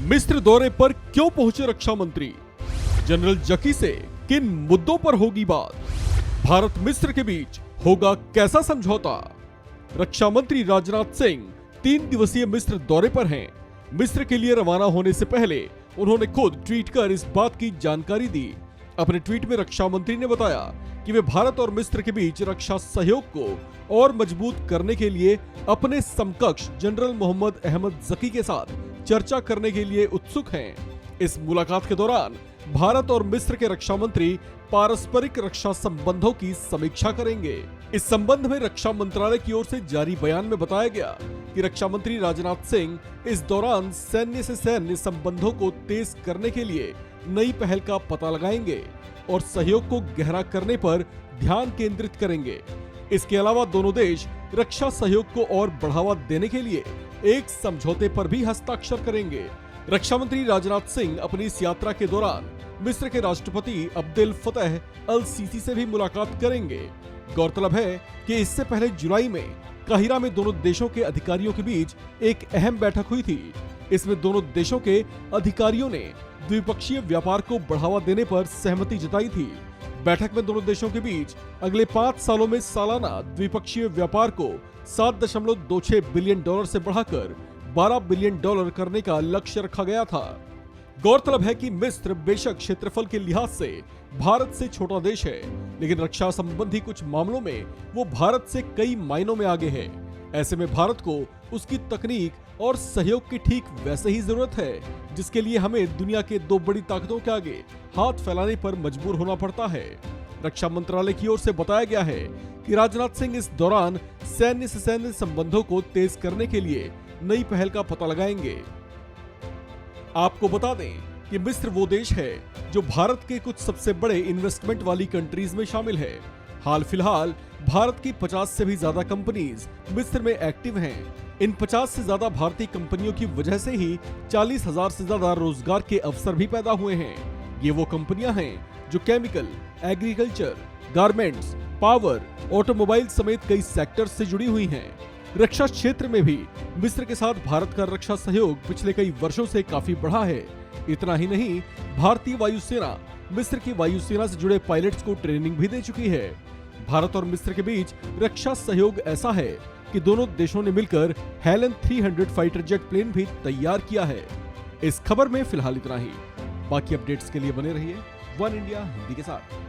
मिस्र दौरे पर क्यों पहुंचे रक्षा मंत्री? जनरल जकी से किन मुद्दों पर होगी बात? भारत मिस्र के बीच होगा कैसा समझौता? रक्षा मंत्री राजनाथ सिंह 3 दिवसीय मिस्र दौरे पर हैं। मिस्र के लिए रवाना होने से पहले उन्होंने खुद ट्वीट कर इस बात की जानकारी दी। अपने ट्वीट में रक्षा मंत्री ने बताया कि वे भारत और मिस्र के बीच रक्षा सहयोग को और मजबूत करने के लिए अपने समकक्ष जनरल मोहम्मद अहमद जकी के साथ चर्चा करने के लिए उत्सुक हैं। इस मुलाकात के दौरान भारत और मिस्र के रक्षा मंत्री पारस्परिक रक्षा संबंधों की समीक्षा करेंगे। इस संबंध में रक्षा मंत्रालय की ओर से जारी बयान में बताया गया कि रक्षा मंत्री राजनाथ सिंह इस दौरान सैन्य से सैन्य संबंधों को तेज करने के लिए नई पहल का पता लगाएंगे और सहयोग को गहरा करने पर ध्यान केंद्रित करेंगे। इसके अलावा दोनों देश रक्षा सहयोग को और बढ़ावा देने के लिए एक समझौते पर भी हस्ताक्षर करेंगे। रक्षा मंत्री राजनाथ सिंह अपनी इस यात्रा के दौरान मिस्र के राष्ट्रपति अब्देल फतह अल सीसी से भी मुलाकात करेंगे। गौरतलब है कि इससे पहले जुलाई में काहिरा में दोनों देशों के अधिकारियों के बीच एक अहम बैठक हुई थी। इसमें दोनों देशों के अधिकारियों ने द्विपक्षीय व्यापार को बढ़ावा देने पर सहमति जताई थी। बैठक में दोनों देशों के बीच अगले 5 सालों में सालाना द्विपक्षीय व्यापार को $7.26 बिलियन से बढ़ाकर $12 बिलियन करने का लक्ष्य रखा गया था। गौरतलब है कि मिस्र बेशक क्षेत्रफल के लिहाज से भारत से छोटा देश है, लेकिन रक्षा संबंधी कुछ मामलों में वो भारत से कई मायनों में आगे है। ऐसे में भारत को उसकी तकनीक और सहयोग की ठीक वैसे ही जरूरत है जिसके लिए हमें दुनिया के 2 बड़ी ताकतों के आगे हाथ फैलाने पर मजबूर होना पड़ता है। रक्षा मंत्रालय की ओर से बताया गया है कि राजनाथ सिंह इस दौरान सैन्य से सैन्य संबंधों को तेज करने के लिए नई पहल का पता लगाएंगे। आपको बता दें कि मिस्र वो देश है जो भारत के कुछ सबसे बड़े इन्वेस्टमेंट वाली कंट्रीज में शामिल है। हाल फिलहाल भारत की 50 से भी ज्यादा कंपनीज मिस्र में एक्टिव हैं। इन 50 से ज्यादा भारतीय कंपनियों की वजह से ही 40,000 से ज्यादा रोजगार के अवसर भी पैदा हुए हैं। ये वो कंपनियां हैं जो chemical, agriculture, garments, power, automobile समेत कई सेक्टर से जुड़ी हुई हैं। रक्षा क्षेत्र में भी मिस्र के साथ भारत का रक्षा सहयोग पिछले कई वर्षों से काफी बढ़ा है। इतना ही नहीं, भारतीय वायुसेना मिस्र की वायुसेना से जुड़े पायलट्स को ट्रेनिंग भी दे चुकी है। भारत और मिस्र के बीच रक्षा सहयोग ऐसा है कि दोनों देशों ने मिलकर हेलन 300 फाइटर जेट प्लेन भी तैयार किया है। इस खबर में फिलहाल इतना ही। बाकी अपडेट्स के लिए बने रहिए वन इंडिया हिंदी के साथ।